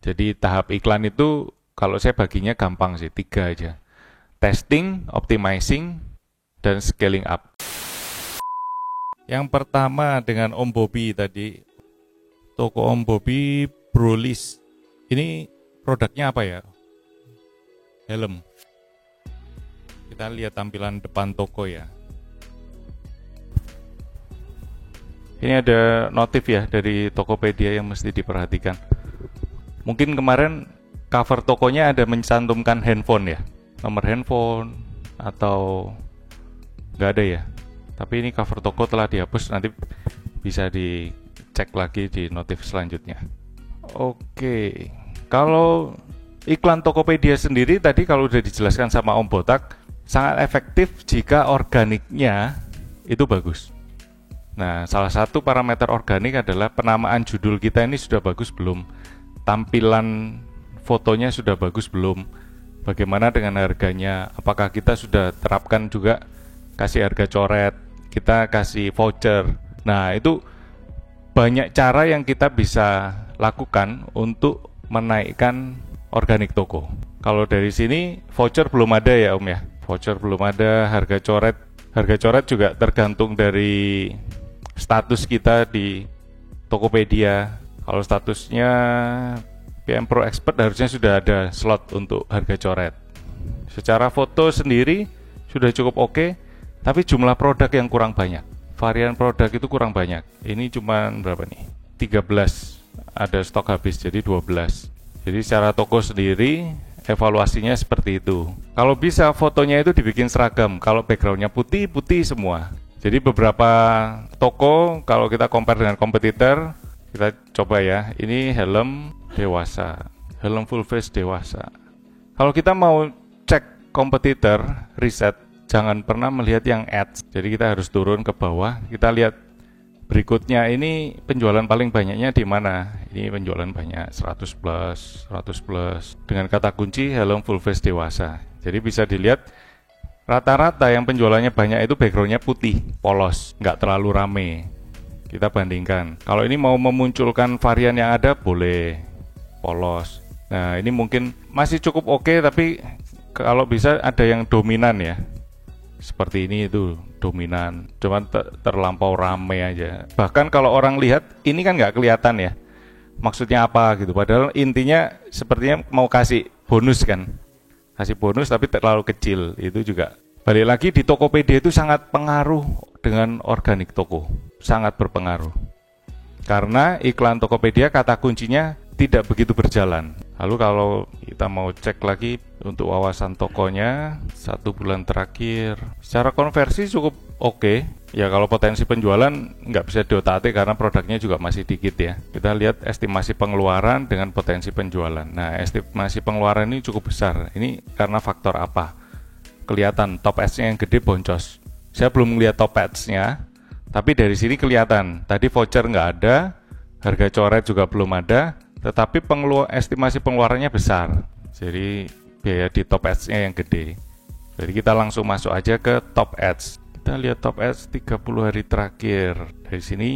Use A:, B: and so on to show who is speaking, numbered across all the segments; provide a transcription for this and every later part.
A: Jadi tahap iklan itu kalau saya baginya gampang sih, 3 aja. Testing, optimizing, dan scaling up. Yang pertama dengan Om Bobby tadi, toko Om Bobby Brolis. Ini produknya apa ya? Helm. Kita lihat tampilan depan toko ya. Ini ada notif ya dari Tokopedia yang mesti diperhatikan. Mungkin kemarin cover tokonya ada mencantumkan handphone ya, nomor handphone atau nggak ada ya. Tapi ini cover toko telah dihapus, nanti bisa dicek lagi di notif selanjutnya. Oke, kalau iklan Tokopedia sendiri tadi kalau udah dijelaskan sama Om Botak, sangat efektif jika organiknya itu bagus. Nah, salah satu parameter organik adalah penamaan judul kita ini sudah bagus belum? Tampilan fotonya sudah bagus belum? Bagaimana dengan harganya? Apakah kita sudah terapkan juga kasih harga coret, kita kasih voucher? Nah, itu banyak cara yang kita bisa lakukan untuk menaikkan organik toko. Kalau dari sini voucher belum ada ya Om ya? Voucher belum ada, harga coret juga tergantung dari status kita di Tokopedia. Kalau statusnya PM Pro Expert harusnya sudah ada slot untuk harga coret. Secara foto sendiri sudah cukup oke, tapi jumlah produk yang kurang banyak. Varian produk itu kurang banyak. Ini cuma berapa nih? 13 ada stok habis, jadi 12. Jadi secara toko sendiri evaluasinya seperti itu. Kalau bisa fotonya itu dibikin seragam. Kalau backgroundnya putih semua. Jadi beberapa toko kalau kita compare dengan kompetitor, kita coba ya. Ini helm dewasa, helm full face dewasa. Kalau kita mau cek kompetitor, riset, jangan pernah melihat yang ads. Jadi kita harus turun ke bawah, kita lihat berikutnya ini penjualan paling banyaknya di mana. Ini penjualan banyak 100 plus dengan kata kunci helm full face dewasa. Jadi bisa dilihat rata-rata yang penjualannya banyak itu backgroundnya putih, polos, nggak terlalu rame. Kita bandingkan. Kalau ini mau memunculkan varian yang ada, boleh polos. Nah, ini mungkin masih cukup oke, tapi kalau bisa ada yang dominan ya. Seperti ini itu dominan, cuman terlampau rame aja. Bahkan kalau orang lihat, ini kan nggak kelihatan ya. Maksudnya apa gitu. Padahal intinya sepertinya mau kasih bonus kan. Kasih bonus tapi terlalu kecil, itu juga balik lagi di Tokopedia itu sangat pengaruh dengan organik toko, sangat berpengaruh karena iklan Tokopedia kata kuncinya tidak begitu berjalan. Lalu kalau kita mau cek lagi untuk wawasan tokonya 1 bulan terakhir, secara konversi cukup oke. Ya kalau potensi penjualan nggak bisa diotak-atik karena produknya juga masih dikit ya. Kita lihat estimasi pengeluaran dengan potensi penjualan. Nah, estimasi pengeluaran ini cukup besar. Ini karena faktor apa? Kelihatan top ads-nya yang gede boncos. Saya belum melihat top ads-nya, tapi dari sini kelihatan. Tadi voucher nggak ada, harga coret juga belum ada, tetapi estimasi pengeluarannya besar. Jadi biaya di top ads-nya yang gede. Jadi kita langsung masuk aja ke top ads. Kita lihat top ads 30 hari terakhir. Dari sini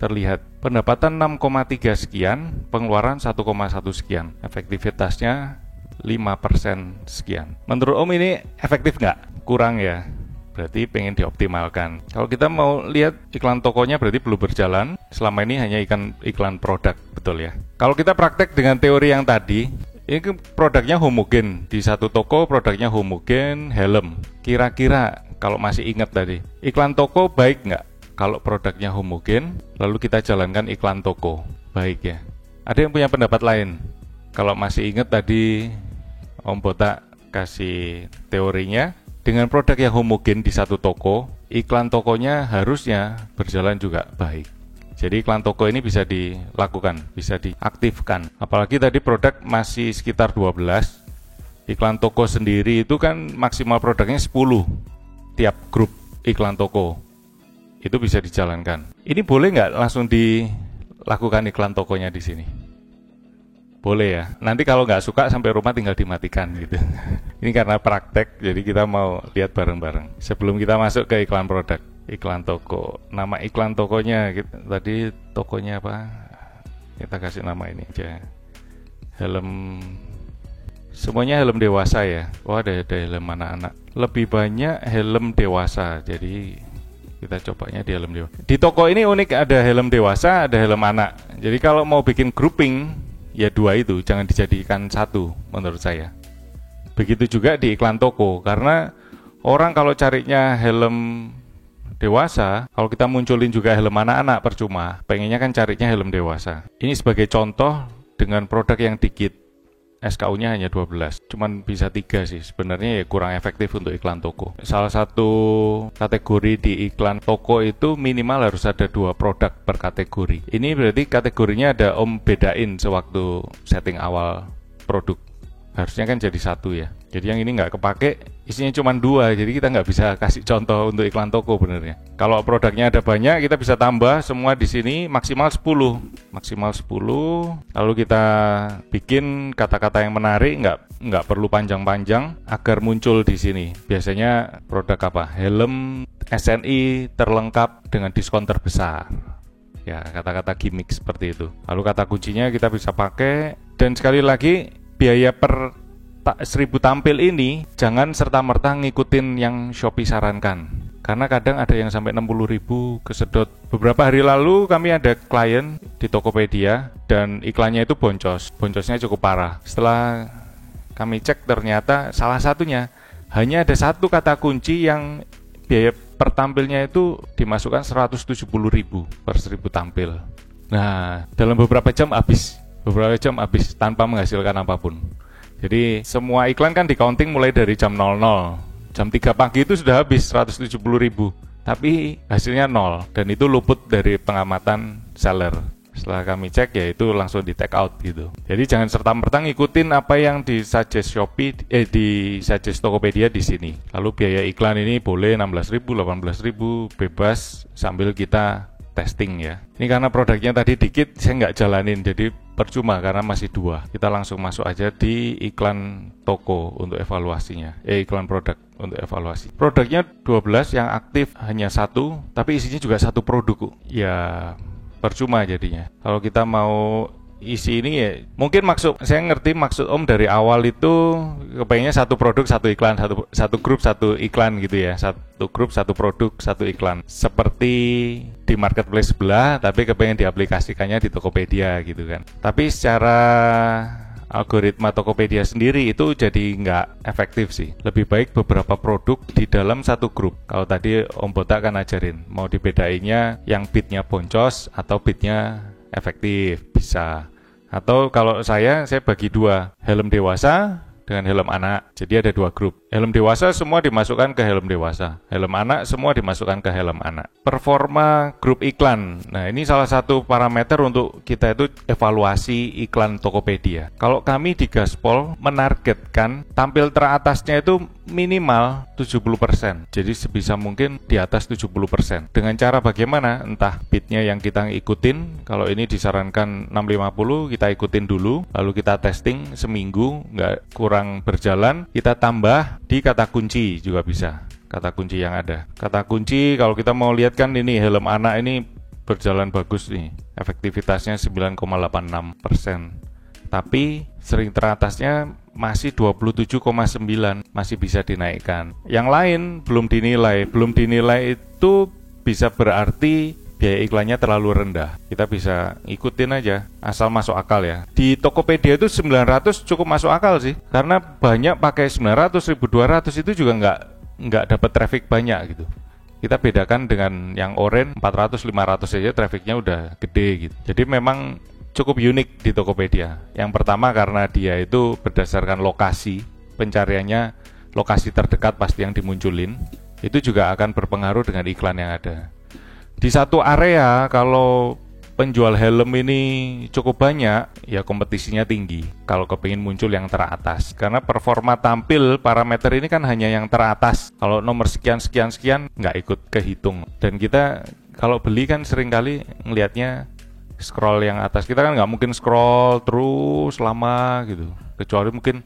A: terlihat pendapatan 6,3 sekian, pengeluaran 1,1 sekian. Efektivitasnya 5% sekian. Menurut Om ini efektif nggak? Kurang ya? Berarti pengen dioptimalkan. Kalau kita mau lihat iklan tokonya berarti belum berjalan. Selama ini hanya iklan produk, betul ya? Kalau kita praktek dengan teori yang tadi, ini produknya homogen. Di satu toko produknya homogen, helm. Kira-kira kalau masih ingat tadi, iklan toko baik nggak? Kalau produknya homogen, lalu kita jalankan iklan toko, baik ya? Ada yang punya pendapat lain? Kalau masih ingat tadi Om Botak kasih teorinya, dengan produk yang homogen di satu toko, iklan tokonya harusnya berjalan juga baik. Jadi iklan toko ini bisa dilakukan, bisa diaktifkan. Apalagi tadi produk masih sekitar 12, iklan toko sendiri itu kan maksimal produknya 10 tiap grup iklan toko. Itu bisa dijalankan. Ini boleh nggak langsung dilakukan iklan tokonya di sini? Boleh ya. Nanti kalau nggak suka sampai rumah tinggal dimatikan gitu. Ini karena praktek, jadi kita mau lihat bareng-bareng. Sebelum kita masuk ke iklan produk, iklan toko. Nama iklan tokonya, tadi tokonya apa? Kita kasih nama ini aja. Helm semuanya helm dewasa ya. Oh, ada helm anak-anak. Lebih banyak helm dewasa. Jadi kita cobanya di helm dewasa. Di toko ini unik, ada helm dewasa, ada helm anak. Jadi kalau mau bikin grouping, ya dua itu, jangan dijadikan satu menurut saya. Begitu juga di iklan toko, karena orang kalau carinya helm dewasa, kalau kita munculin juga helm anak-anak percuma. Pengennya kan carinya helm dewasa. Ini sebagai contoh dengan produk yang dikit. SKU-nya hanya 12, cuman bisa 3 sih. Sebenarnya ya kurang efektif untuk iklan toko. Salah satu kategori di iklan toko itu minimal harus ada 2 produk per kategori. Ini berarti kategorinya ada bedain sewaktu setting awal produk. Harusnya kan jadi 1 ya. Jadi yang ini nggak kepake, isinya cuma 2, jadi kita nggak bisa kasih contoh untuk iklan toko benernya. Kalau produknya ada banyak, kita bisa tambah semua di sini maksimal 10. Maksimal 10, lalu kita bikin kata-kata yang menarik, nggak perlu panjang-panjang, agar muncul di sini. Biasanya produk apa? Helm SNI terlengkap dengan diskon terbesar. Ya, kata-kata gimmick seperti itu. Lalu kata kuncinya kita bisa pakai, dan sekali lagi, biaya per 1000 tampil ini jangan serta-merta ngikutin yang Shopee sarankan, karena kadang ada yang sampai 60.000 kesedot. Beberapa hari lalu kami ada klien di Tokopedia dan iklannya itu boncosnya cukup parah. Setelah kami cek, ternyata salah satunya hanya ada 1 kata kunci yang biaya per tampilnya itu dimasukkan 170.000 per 1000 tampil. Nah, dalam beberapa jam habis tanpa menghasilkan apapun. Jadi semua iklan kan di counting mulai dari jam 00. Jam 3 pagi itu sudah habis 170.000. Tapi hasilnya 0, dan itu luput dari pengamatan seller. Setelah kami cek, ya itu langsung di take out gitu. Jadi jangan serta-merta ngikutin apa yang di suggest Shopee, di suggest Tokopedia di sini. Lalu biaya iklan ini boleh 16.000, 18.000, bebas sambil kita testing ya. Ini karena produknya tadi dikit, saya nggak jalanin, jadi percuma karena masih 2. Kita langsung masuk aja di iklan toko untuk evaluasinya. Iklan produk untuk evaluasi. Produknya 12, yang aktif hanya 1, tapi isinya juga 1 produk. Ya percuma jadinya. Kalau kita mau isi ini ya, mungkin saya ngerti maksud Om dari awal itu kepengennya 1 produk 1 iklan, satu grup 1 iklan gitu ya, 1 grup 1 produk 1 iklan, seperti di marketplace sebelah, tapi kepengen diaplikasikannya di Tokopedia gitu kan. Tapi secara algoritma Tokopedia sendiri itu jadi nggak efektif sih. Lebih baik beberapa produk di dalam 1 grup. Kalau tadi Om Botak kan ajarin mau dibedainnya yang bitnya boncos atau bitnya efektif, bisa. Atau kalau saya bagi 2, helm dewasa dengan helm anak. Jadi ada 2 grup. Helm dewasa semua dimasukkan ke helm dewasa. Helm anak semua dimasukkan ke helm anak. Performa grup iklan. Nah, ini salah satu parameter untuk kita itu evaluasi iklan Tokopedia. Kalau kami di Gaspol menargetkan tampil teratasnya itu minimal 70%. Jadi sebisa mungkin di atas 70%. Dengan cara bagaimana? Entah bitnya yang kita ikutin. Kalau ini disarankan 650, kita ikutin dulu. Lalu kita testing seminggu, nggak kurang berjalan. Kita tambah di kata kunci juga bisa. Kata kunci yang ada. Kata kunci kalau kita mau lihat kan ini helm anak ini berjalan bagus nih. Efektivitasnya 9,86%. Tapi sering teratasnya masih 27,9, masih bisa dinaikkan. Yang lain belum dinilai itu bisa berarti biaya iklannya terlalu rendah. Kita bisa ikutin aja, asal masuk akal ya. Di Tokopedia itu 900 cukup masuk akal sih, karena banyak pakai 900, 1200 itu juga nggak dapat traffic banyak gitu. Kita bedakan dengan yang oranye 400, 500 saja trafficnya udah gede gitu. Jadi memang cukup unik di Tokopedia. Yang pertama karena dia itu berdasarkan lokasi, pencariannya lokasi terdekat pasti yang dimunculin, itu juga akan berpengaruh dengan iklan yang ada. Di satu area kalau penjual helm ini cukup banyak, ya kompetisinya tinggi kalau kepingin muncul yang teratas. Karena performa tampil parameter ini kan hanya yang teratas. Kalau nomor sekian nggak ikut kehitung. Dan kita kalau beli kan seringkali ngelihatnya scroll yang atas. Kita kan nggak mungkin scroll terus lama gitu, kecuali mungkin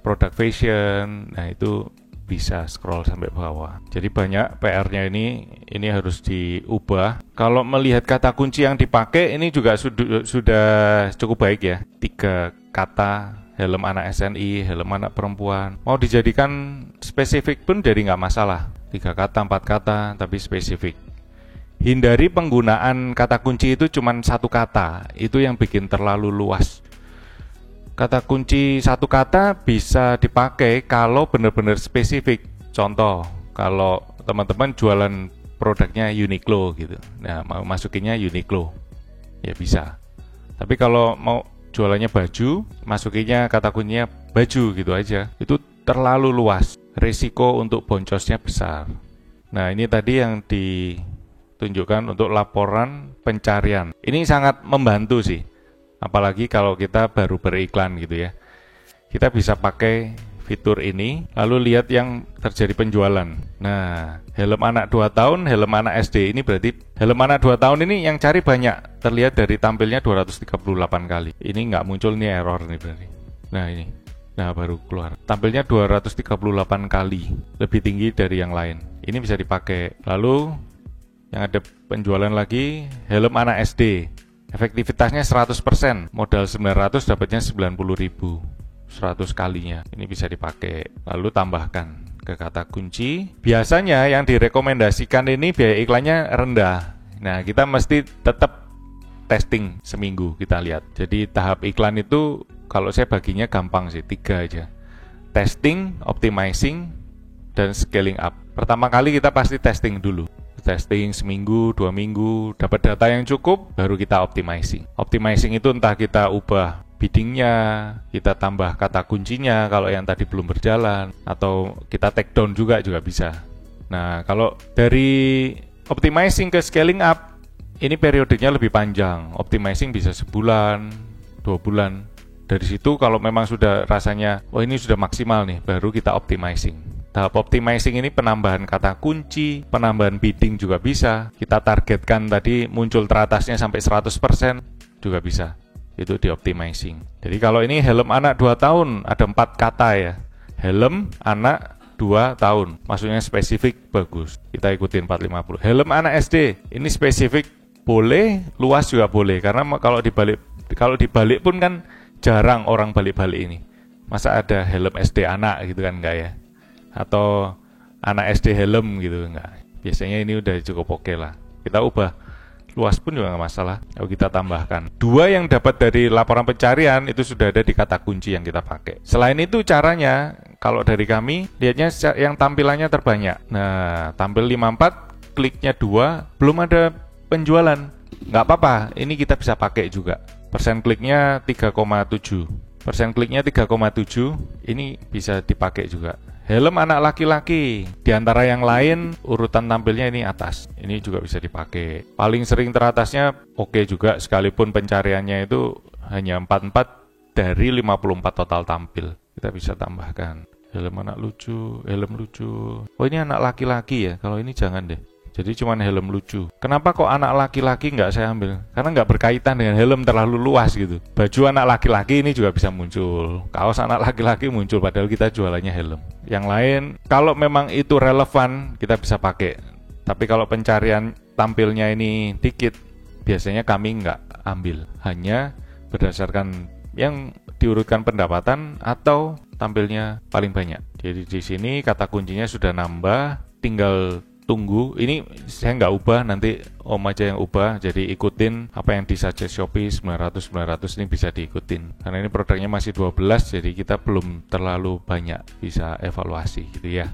A: produk fashion. Nah itu bisa scroll sampai bawah. Jadi banyak PR-nya ini harus diubah. Kalau melihat kata kunci yang dipakai ini juga sudah cukup baik ya. 3 kata, helm anak SNI, helm anak perempuan. Mau dijadikan spesifik pun jadi nggak masalah. 3 kata, 4 kata, tapi spesifik. Hindari penggunaan kata kunci itu cuma 1 kata. Itu yang bikin terlalu luas. Kata kunci 1 kata bisa dipakai kalau benar-benar spesifik. Contoh, kalau teman-teman jualan produknya Uniqlo gitu. Nah, mau masukinnya Uniqlo. Ya bisa. Tapi kalau mau jualannya baju, masukinnya kata kuncinya baju gitu aja. Itu terlalu luas. Risiko untuk boncosnya besar. Nah, ini tadi yang ditunjukkan untuk laporan pencarian. Ini sangat membantu sih. Apalagi kalau kita baru beriklan gitu ya. Kita bisa pakai fitur ini, lalu lihat yang terjadi penjualan. Nah, helm anak 2 tahun, helm anak SD, ini berarti helm anak 2 tahun ini yang cari banyak. Terlihat dari tampilnya 238 kali. Ini nggak muncul nih error nih berarti. Nah ini, nah baru keluar. Tampilnya 238 kali, lebih tinggi dari yang lain. Ini bisa dipakai. Lalu, yang ada penjualan lagi, helm anak SD. Efektivitasnya 100%, modal 900 dapatnya 90.000, 100 kalinya. Ini bisa dipakai. Lalu tambahkan ke kata kunci. Biasanya yang direkomendasikan ini biaya iklannya rendah. Nah, kita mesti tetap testing seminggu, kita lihat. Jadi tahap iklan itu kalau saya baginya gampang sih, 3 aja. Testing, optimizing, dan scaling up. Pertama kali kita pasti testing dulu. Testing seminggu, 2 minggu, dapat data yang cukup, baru kita optimizing. Optimizing itu entah kita ubah biddingnya, kita tambah kata kuncinya kalau yang tadi belum berjalan, atau kita take down juga bisa. Nah, kalau dari optimizing ke scaling up, ini periodenya lebih panjang. Optimizing bisa sebulan, 2 bulan. Dari situ kalau memang sudah rasanya, oh ini sudah maksimal nih, baru kita optimizing. Tahap optimizing ini penambahan kata kunci, penambahan bidding juga bisa. Kita targetkan tadi muncul teratasnya sampai 100% juga bisa. Itu di optimizing. Jadi kalau ini helm anak 2 tahun, ada 4 kata ya. Helm anak 2 tahun. Maksudnya spesifik, bagus. Kita ikutin 450. Helm anak SD, ini spesifik boleh, luas juga boleh. Karena kalau dibalik pun kan jarang orang balik-balik ini. Masa ada helm SD anak gitu kan, enggak ya? Atau anak SD helm gitu, enggak. Biasanya ini udah cukup oke lah. Kita ubah luas pun juga nggak masalah. Kalau kita tambahkan 2 yang dapat dari laporan pencarian itu sudah ada di kata kunci yang kita pakai. Selain itu caranya, kalau dari kami lihatnya yang tampilannya terbanyak. Nah, tampil 54, kliknya 2, belum ada penjualan. Nggak apa-apa, ini kita bisa pakai juga. Persen kliknya 3,7. Persen kliknya 3,7, ini bisa dipakai juga. Helm anak laki-laki, di antara yang lain urutan tampilnya ini atas. Ini juga bisa dipakai. Paling sering teratasnya oke juga, sekalipun pencariannya itu hanya 44 dari 54 total tampil. Kita bisa tambahkan helm anak lucu, helm lucu. Oh ini anak laki-laki ya, kalau ini jangan deh. Jadi cuman helm lucu. Kenapa kok anak laki-laki nggak saya ambil? Karena nggak berkaitan dengan helm, terlalu luas gitu. Baju anak laki-laki ini juga bisa muncul. Kaos anak laki-laki muncul, padahal kita jualannya helm. Yang lain, kalau memang itu relevan, kita bisa pakai. Tapi kalau pencarian tampilnya ini dikit, biasanya kami nggak ambil. Hanya berdasarkan yang diurutkan pendapatan atau tampilnya paling banyak. Jadi di sini kata kuncinya sudah nambah, tinggal tunggu. Ini saya nggak ubah, nanti Om aja yang ubah. Jadi ikutin apa yang disuggest Shopee 900 ini bisa diikutin. Karena ini produknya masih 12, jadi kita belum terlalu banyak bisa evaluasi gitu ya.